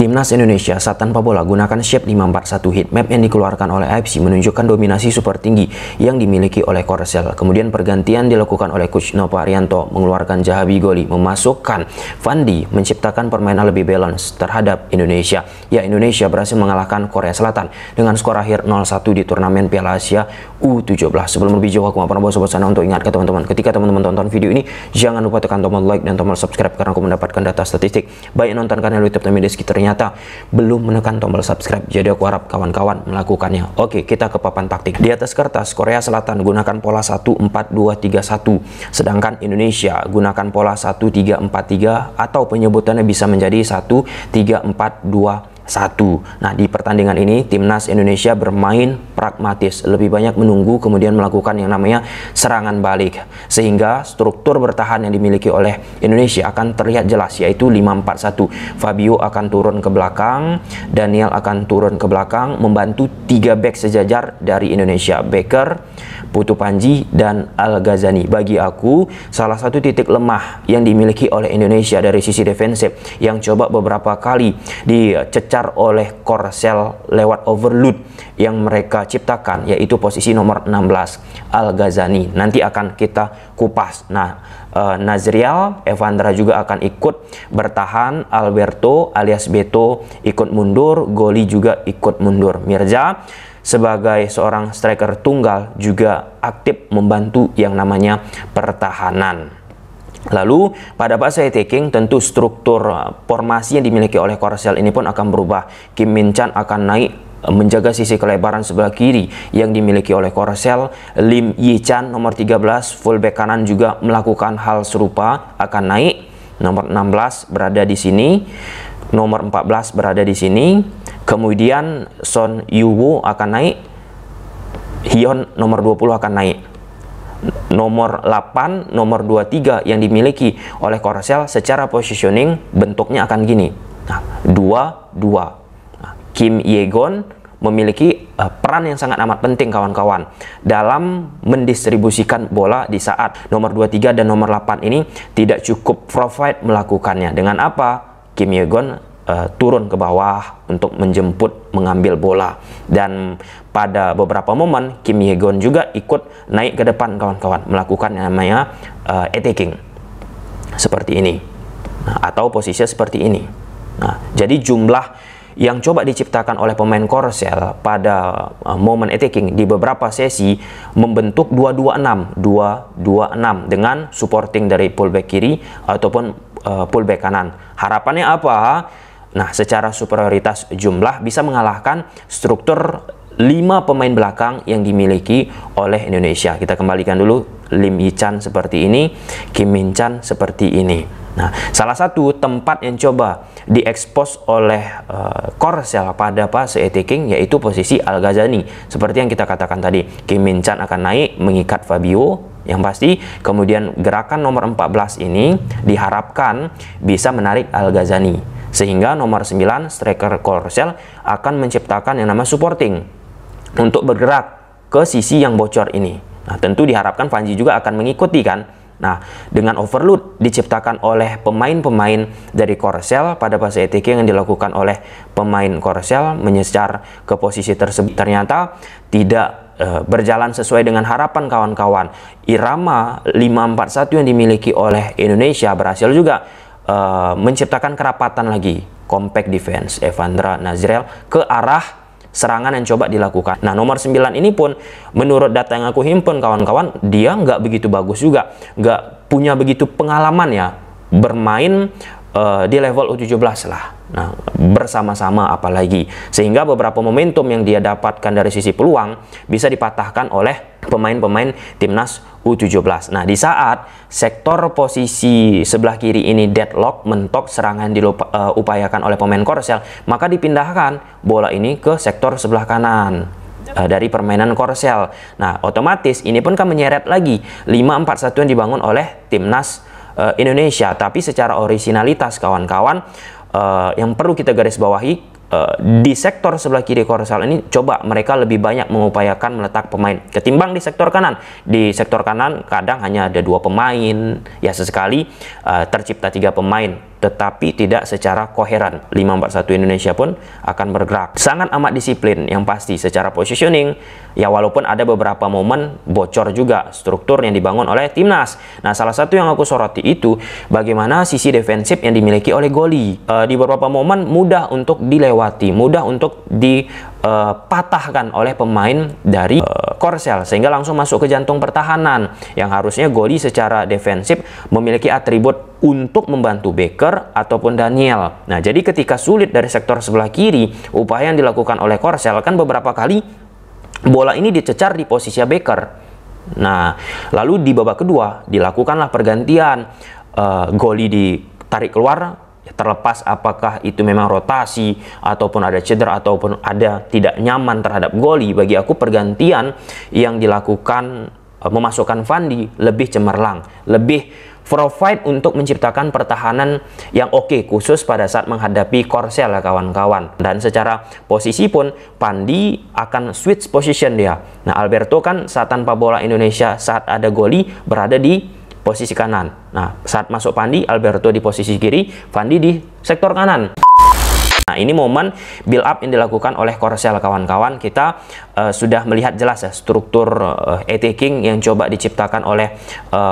Timnas Indonesia saat tanpa bola gunakan shape 541. Heat map yang dikeluarkan oleh AFC menunjukkan dominasi super tinggi yang dimiliki oleh Korsel. Kemudian pergantian dilakukan oleh Coach Novo Arianto, mengeluarkan Jahabi Goli, memasukkan Fandi, menciptakan permainan lebih balance terhadap Indonesia. Ya, Indonesia berhasil mengalahkan Korea Selatan dengan skor akhir 0-1 di turnamen Piala Asia U17. Sebelum lebih jauh, aku mau bawa sobat sana untuk ingatkan teman-teman, ketika teman-teman tonton video ini, jangan lupa tekan tombol like dan tombol subscribe karena aku mendapatkan data statistik baik nonton kanal YouTube dan media sekitar ternyata belum menekan tombol subscribe, jadi aku harap kawan-kawan melakukannya. Oke, kita ke papan taktik. Di atas kertas, Korea Selatan gunakan pola 1-4-2-3-1, sedangkan Indonesia gunakan pola 1-3-4-3 atau penyebutannya bisa menjadi 1-3-4-2-1. Nah, di pertandingan ini Timnas Indonesia bermain pragmatis, lebih banyak menunggu kemudian melakukan yang namanya serangan balik, sehingga struktur bertahan yang dimiliki oleh Indonesia akan terlihat jelas, yaitu 5-4-1. Fabio akan turun ke belakang, Daniel akan turun ke belakang, membantu 3 back sejajar dari Indonesia, Becker, Putu Panji, dan Al Ghazani. Bagi aku, salah satu titik lemah yang dimiliki oleh Indonesia dari sisi defensif yang coba beberapa kali dicecar oleh Korsel lewat overload yang mereka ciptakan, yaitu posisi nomor 16 Al Ghazani. Nanti akan kita kupas. Nah, Nazriel Evandra juga akan ikut bertahan, Alberto alias Beto ikut mundur, Goli juga ikut mundur. Mirza sebagai seorang striker tunggal juga aktif membantu yang namanya pertahanan. Lalu pada fase attacking tentu struktur formasi yang dimiliki oleh Korsel ini pun akan berubah. Kim Min Chan akan naik menjaga sisi kelebaran sebelah kiri yang dimiliki oleh Korsel. Lim Yi Chan nomor 13 fullback kanan juga melakukan hal serupa, akan naik. Nomor 16 berada di sini, nomor 14 berada di sini. Kemudian Son Yuwo akan naik, Hyun nomor 20 akan naik. Nomor 8, nomor 23 yang dimiliki oleh Korsel secara positioning bentuknya akan gini. Nah, 2-2. Nah, Kim Ye-gon memiliki peran yang sangat amat penting kawan-kawan dalam mendistribusikan bola di saat nomor 23 dan nomor 8 ini tidak cukup provide melakukannya. Dengan apa? Kim Ye-gon turun ke bawah untuk menjemput mengambil bola, dan pada beberapa momen Kim Ye-gon juga ikut naik ke depan kawan-kawan melakukan yang namanya attacking seperti ini, nah, atau posisi seperti ini. Nah, jadi jumlah yang coba diciptakan oleh pemain Korsel pada momen attacking di beberapa sesi membentuk 2-2-6 dengan supporting dari fullback kiri ataupun fullback kanan. Harapannya apa? Nah, secara superioritas jumlah bisa mengalahkan struktur 5 pemain belakang yang dimiliki oleh Indonesia. Kita kembalikan dulu, Lim Yi Chan seperti ini, Kim Min Chan seperti ini. Nah, salah satu tempat yang coba diekspos oleh Korsel pada fase attacking yaitu posisi Al Ghazani. Seperti yang kita katakan tadi, Kim Min Chan akan naik mengikat Fabio yang pasti, kemudian gerakan nomor 14 ini diharapkan bisa menarik Al Ghazani, sehingga nomor 9 striker Korsel akan menciptakan yang namanya supporting untuk bergerak ke sisi yang bocor ini. Nah, tentu diharapkan Panji juga akan mengikuti kan. Nah, dengan overload diciptakan oleh pemain-pemain dari Korsel pada fase attacking yang dilakukan oleh pemain Korsel menyecar ke posisi tersebut, ternyata tidak berjalan sesuai dengan harapan kawan-kawan. Irama 5-4-1 yang dimiliki oleh Indonesia berhasil juga menciptakan kerapatan lagi, compact defense Evandra Nazriel ke arah serangan yang coba dilakukan. Nah, nomor 9 ini pun menurut data yang aku himpun kawan-kawan, dia nggak begitu bagus juga, nggak punya begitu pengalaman ya bermain di level U17 lah. Nah, bersama-sama apalagi, sehingga beberapa momentum yang dia dapatkan dari sisi peluang bisa dipatahkan oleh pemain-pemain timnas U17. Nah, di saat sektor posisi sebelah kiri ini deadlock, mentok, serangan diupayakan oleh pemain Korsel, maka dipindahkan bola ini ke sektor sebelah kanan dari permainan Korsel. Nah, otomatis ini pun kan menyeret lagi 5-4-1 yang dibangun oleh timnas Indonesia. Tapi secara originalitas kawan-kawan, yang perlu kita garis bawahi, di sektor sebelah kiri Korsel ini coba mereka lebih banyak mengupayakan meletak pemain ketimbang di sektor kanan. Di sektor kanan kadang hanya ada 2 pemain, ya sesekali tercipta 3 pemain, tetapi tidak secara koheren. 5-4-1 Indonesia pun akan bergerak sangat amat disiplin yang pasti secara positioning, ya walaupun ada beberapa momen bocor juga struktur yang dibangun oleh timnas. Nah, salah satu yang aku soroti itu bagaimana sisi defensif yang dimiliki oleh Goli. Di beberapa momen mudah untuk dilewati, mudah untuk dipatahkan oleh pemain dari Korsel, sehingga langsung masuk ke jantung pertahanan yang harusnya Goli secara defensif memiliki atribut untuk membantu Baker ataupun Daniel. Nah, jadi ketika sulit dari sektor sebelah kiri, upaya yang dilakukan oleh Korsel kan beberapa kali bola ini dicecar di posisi Baker. Nah, lalu di babak kedua dilakukanlah pergantian, Goli ditarik keluar. Terlepas apakah itu memang rotasi ataupun ada cedera ataupun ada tidak nyaman terhadap Goli, bagi aku pergantian yang dilakukan memasukkan Fandi lebih cemerlang, lebih provide untuk menciptakan pertahanan yang oke, khusus pada saat menghadapi Korsel ya kawan-kawan. Dan secara posisi pun Fandi akan switch position dia. Nah, Alberto kan saat tanpa bola Indonesia saat ada Goli berada di posisi kanan. Nah, saat masuk Fandi, Alberto di posisi kiri, Fandi di sektor kanan. Nah, ini momen build up yang dilakukan oleh Korsel kawan-kawan. Kita sudah melihat jelas ya struktur attacking yang coba diciptakan oleh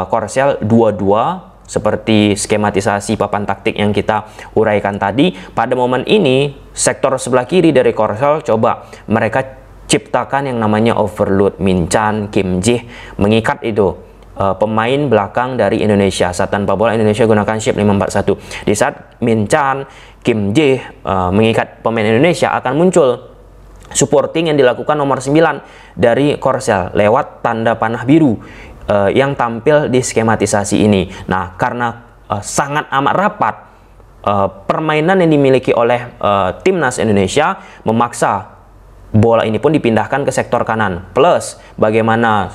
Korsel 2-2 seperti skematisasi papan taktik yang kita uraikan tadi. Pada momen ini sektor sebelah kiri dari Korsel coba mereka ciptakan yang namanya overload. Min Chan, Kim Jae mengikat itu pemain belakang dari Indonesia. Saat tanpa bola Indonesia gunakan shape 5-4-1. Di saat Min Chan, Kim Jae mengikat pemain Indonesia, akan muncul supporting yang dilakukan nomor 9 dari Korsel lewat tanda panah biru yang tampil di skematisasi ini. Nah, karena sangat amat rapat permainan yang dimiliki oleh timnas Indonesia memaksa bola ini pun dipindahkan ke sektor kanan. Plus, bagaimana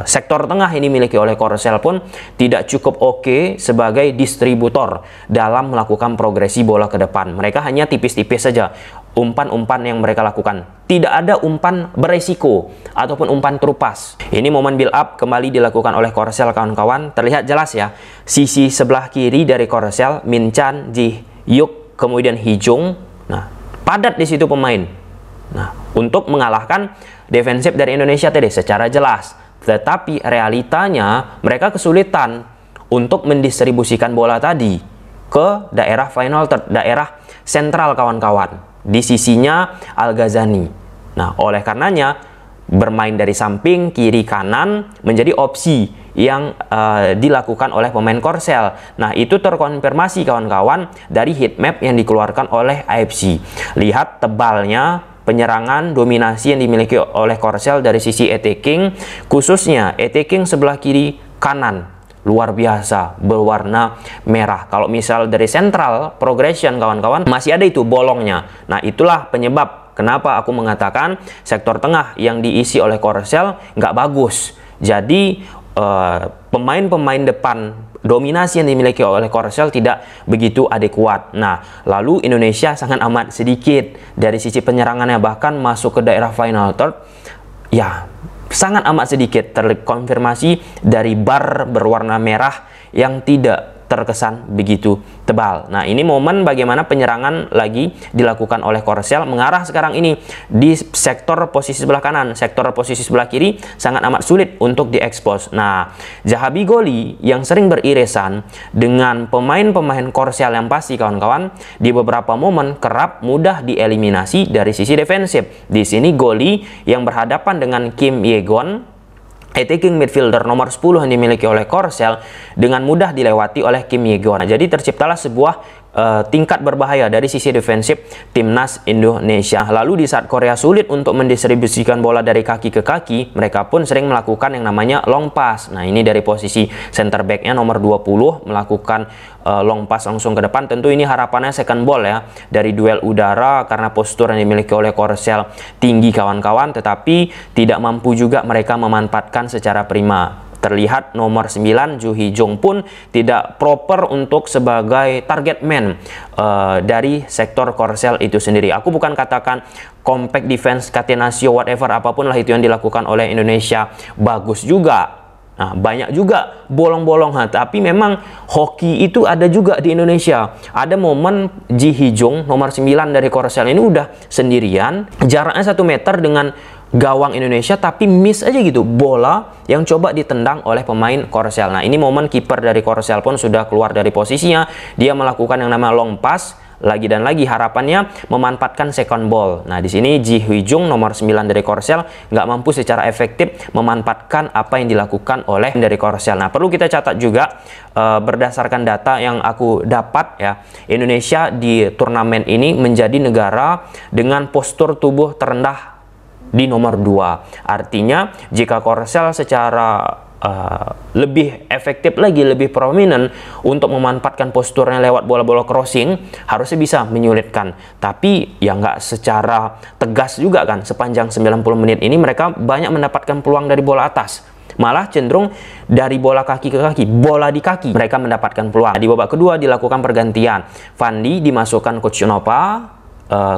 sektor tengah ini dimiliki oleh Korsel pun tidak cukup oke sebagai distributor dalam melakukan progresi bola ke depan. Mereka hanya tipis-tipis saja umpan-umpan yang mereka lakukan. Tidak ada umpan beresiko ataupun umpan terupas. Ini momen build up kembali dilakukan oleh Korsel kawan-kawan. Terlihat jelas ya, sisi sebelah kiri dari Korsel, Min Chan, Ji Hyuk, kemudian Hee Jung. Nah, padat di situ pemain. Nah, untuk mengalahkan defensif dari Indonesia tadi secara jelas. Tetapi realitanya mereka kesulitan untuk mendistribusikan bola tadi ke daerah final third, daerah sentral kawan-kawan. Di sisinya Al-Ghazani. Nah, oleh karenanya bermain dari samping, kiri, kanan menjadi opsi yang dilakukan oleh pemain Korsel. Nah, itu terkonfirmasi kawan-kawan dari heatmap yang dikeluarkan oleh AFC. Lihat tebalnya penyerangan dominasi yang dimiliki oleh Korsel dari sisi attacking, khususnya attacking sebelah kiri kanan luar biasa berwarna merah. Kalau misal dari central progression kawan-kawan masih ada itu bolongnya. Nah, itulah penyebab kenapa aku mengatakan sektor tengah yang diisi oleh Korsel nggak bagus. Jadi pemain-pemain depan dominasi yang dimiliki oleh Korsel tidak begitu adekuat. Nah, lalu Indonesia sangat amat sedikit dari sisi penyerangannya, bahkan masuk ke daerah final third ya sangat amat sedikit, terkonfirmasi dari bar berwarna merah yang tidak terkesan begitu tebal. Nah, ini momen bagaimana penyerangan lagi dilakukan oleh Korsel mengarah sekarang ini di sektor posisi sebelah kanan. Sektor posisi sebelah kiri sangat amat sulit untuk diekspos. Nah, Zahabi Goli yang sering beririsan dengan pemain-pemain Korsel yang pasti kawan-kawan di beberapa momen kerap mudah dieliminasi dari sisi defensif. Di sini Goli yang berhadapan dengan Kim Ye-gon, attacking midfielder nomor 10 yang dimiliki oleh Korsel, dengan mudah dilewati oleh Kim Ye-gon. Nah, jadi terciptalah sebuah tingkat berbahaya dari sisi defensif timnas Indonesia. Lalu di saat Korea sulit untuk mendistribusikan bola dari kaki ke kaki, mereka pun sering melakukan yang namanya long pass. Nah, ini dari posisi center back-nya nomor 20 melakukan long pass langsung ke depan. Tentu ini harapannya second ball ya, dari duel udara karena postur yang dimiliki oleh Korsel tinggi kawan-kawan, tetapi tidak mampu juga mereka memanfaatkan secara prima. terlihat nomor 9 Ju Hee-jung pun tidak proper untuk sebagai target man dari sektor Korsel itu sendiri. Aku bukan katakan compact defense, catenaccio, whatever, apapun lah itu yang dilakukan oleh Indonesia bagus juga. Nah, banyak juga bolong-bolong, tapi memang hoki itu ada juga di Indonesia. Ada momen Ji Hee-jung nomor 9 dari Korsel ini udah sendirian, jaraknya 1 meter dengan gawang Indonesia, tapi miss aja gitu bola yang coba ditendang oleh pemain Korsel. Nah, ini momen kiper dari Korsel pun sudah keluar dari posisinya, dia melakukan yang namanya long pass. Lagi dan lagi harapannya memanfaatkan second ball. Nah, di sini Ji Hee-jung nomor 9 dari Korsel nggak mampu secara efektif memanfaatkan apa yang dilakukan oleh dari Korsel. Nah, perlu kita catat juga berdasarkan data yang aku dapat ya, Indonesia di turnamen ini menjadi negara dengan postur tubuh terendah di nomor 2. Artinya jika Korsel secara lebih efektif lagi, lebih prominent untuk memanfaatkan posturnya lewat bola-bola crossing, harusnya bisa menyulitkan. Tapi ya nggak secara tegas juga kan. Sepanjang 90 menit ini mereka banyak mendapatkan peluang dari bola atas. Malah cenderung dari bola kaki ke kaki, bola di kaki mereka mendapatkan peluang. Di babak kedua dilakukan pergantian. Fandi dimasukkan Coach Noppa,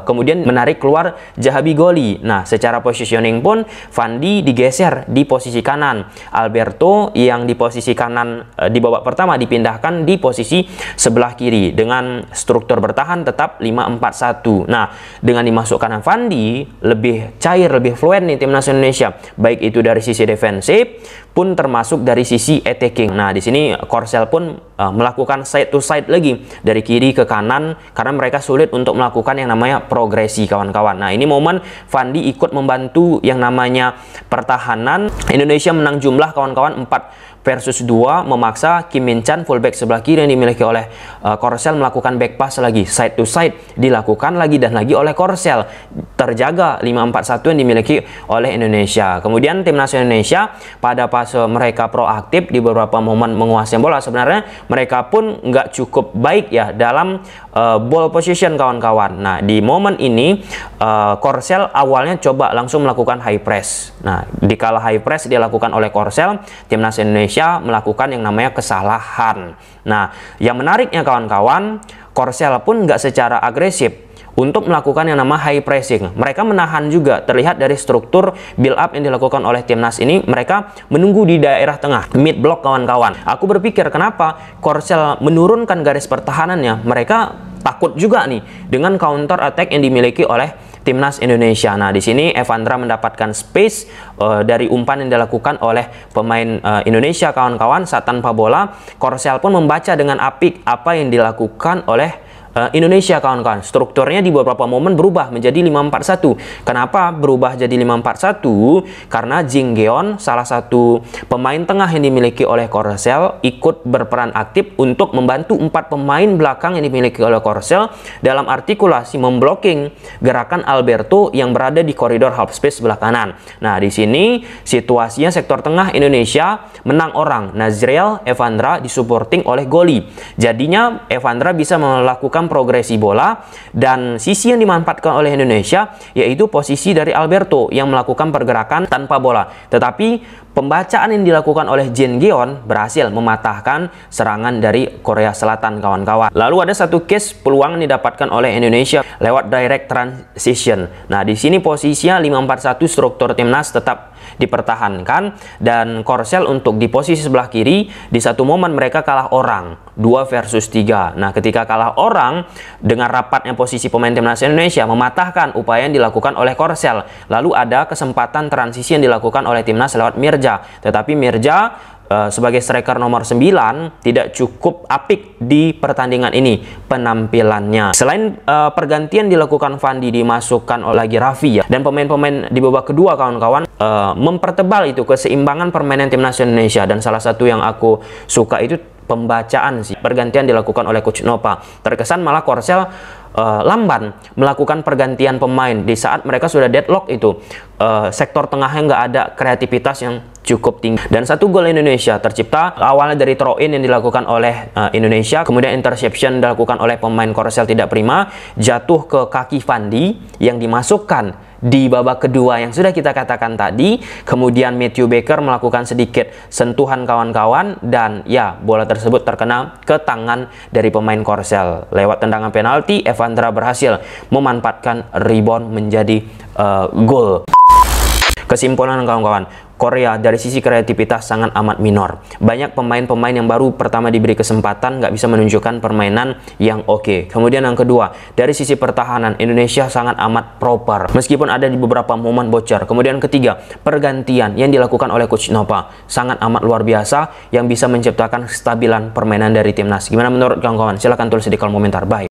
kemudian menarik keluar Jahabi Goli. Nah, secara positioning pun Fandi digeser di posisi kanan. Alberto yang di posisi kanan di babak pertama dipindahkan di posisi sebelah kiri dengan struktur bertahan tetap 5-4-1. Nah, dengan dimasukkan Fandi lebih cair, lebih fluid nih timnas Indonesia. Baik itu dari sisi defensif pun termasuk dari sisi attacking. Nah, di sini Korsel pun melakukan side to side lagi dari kiri ke kanan karena mereka sulit untuk melakukan yang namanya progresi kawan-kawan. Nah, ini momen Fandi ikut membantu yang namanya pertahanan. Indonesia menang jumlah kawan-kawan 4-2, memaksa Kim Min Chan fullback sebelah kiri yang dimiliki oleh Korsel melakukan back pass lagi, side to side dilakukan lagi dan lagi oleh Korsel. Terjaga 5-4-1 yang dimiliki oleh Indonesia. Kemudian timnas Indonesia pada fase mereka proaktif di beberapa momen menguasai bola, sebenarnya mereka pun nggak cukup baik ya dalam ball position kawan-kawan. Nah, di momen ini Korsel awalnya coba langsung melakukan high press. Nah, dikala high press dilakukan oleh Korsel, timnas Indonesia melakukan yang namanya kesalahan. Nah, yang menariknya kawan-kawan, Korsel pun nggak secara agresif untuk melakukan yang nama high pressing. Mereka menahan juga, terlihat dari struktur build up yang dilakukan oleh timnas ini, mereka menunggu di daerah tengah, mid block kawan-kawan. Aku berpikir kenapa Korsel menurunkan garis pertahanannya, mereka takut juga nih dengan counter attack yang dimiliki oleh timnas Indonesia. Nah, di sini Evandra mendapatkan space dari umpan yang dilakukan oleh pemain Indonesia kawan-kawan saat tanpa bola. Korsel pun membaca dengan apik apa yang dilakukan oleh Indonesia kawan-kawan. Strukturnya di beberapa momen berubah menjadi 5-4-1. Kenapa berubah jadi 5-4-1? Karena Jin Geon, salah satu pemain tengah yang dimiliki oleh Korsel, ikut berperan aktif untuk membantu 4 pemain belakang yang dimiliki oleh Korsel dalam artikulasi memblocking gerakan Alberto yang berada di koridor half space sebelah kanan. Nah, di sini situasinya sektor tengah Indonesia menang orang. Nazriel Evandra disupporting oleh Goli. Jadinya Evandra bisa melakukan progresi bola, dan sisi yang dimanfaatkan oleh Indonesia yaitu posisi dari Alberto yang melakukan pergerakan tanpa bola. Tetapi pembacaan yang dilakukan oleh Jin Geon berhasil mematahkan serangan dari Korea Selatan kawan-kawan. Lalu ada satu case peluang yang didapatkan oleh Indonesia lewat direct transition. Nah, di sini posisinya 5-4-1, struktur timnas tetap dipertahankan, dan Korsel untuk di posisi sebelah kiri di satu momen mereka kalah orang 2 versus 3. Nah, ketika kalah orang dengan rapatnya posisi pemain timnas Indonesia mematahkan upaya yang dilakukan oleh Korsel. Lalu ada kesempatan transisi yang dilakukan oleh timnas lewat Mirja, tetapi Mirja sebagai striker nomor 9 tidak cukup apik di pertandingan ini penampilannya. Selain pergantian dilakukan Fandi, dimasukkan lagi Raffi ya, dan pemain-pemain di babak kedua kawan-kawan mempertebal itu keseimbangan permainan timnas Indonesia. Dan salah satu yang aku suka itu pembacaan sih. Pergantian dilakukan oleh Coach Noppa. Terkesan malah Korsel lamban melakukan pergantian pemain di saat mereka sudah deadlock itu. Sektor tengahnya nggak ada kreativitas yang cukup tinggi. Dan satu gol Indonesia tercipta awalnya dari throw in yang dilakukan oleh Indonesia, kemudian interception dilakukan oleh pemain Korsel tidak prima, jatuh ke kaki Fandi yang dimasukkan di babak kedua yang sudah kita katakan tadi. Kemudian Matthew Baker melakukan sedikit sentuhan kawan-kawan, dan ya, bola tersebut terkena ke tangan dari pemain Korsel. Lewat tendangan penalti, Evandra berhasil memanfaatkan rebound menjadi gol. Kesimpulan kawan-kawan, Korea dari sisi kreativitas sangat amat minor. Banyak pemain-pemain yang baru pertama diberi kesempatan nggak bisa menunjukkan permainan yang oke. Kemudian yang kedua, dari sisi pertahanan Indonesia sangat amat proper meskipun ada di beberapa momen bocor. Kemudian ketiga, pergantian yang dilakukan oleh Coach Nova sangat amat luar biasa yang bisa menciptakan kestabilan permainan dari timnas. Gimana menurut kawan-kawan? Silahkan tulis di kolom komentar. Bye.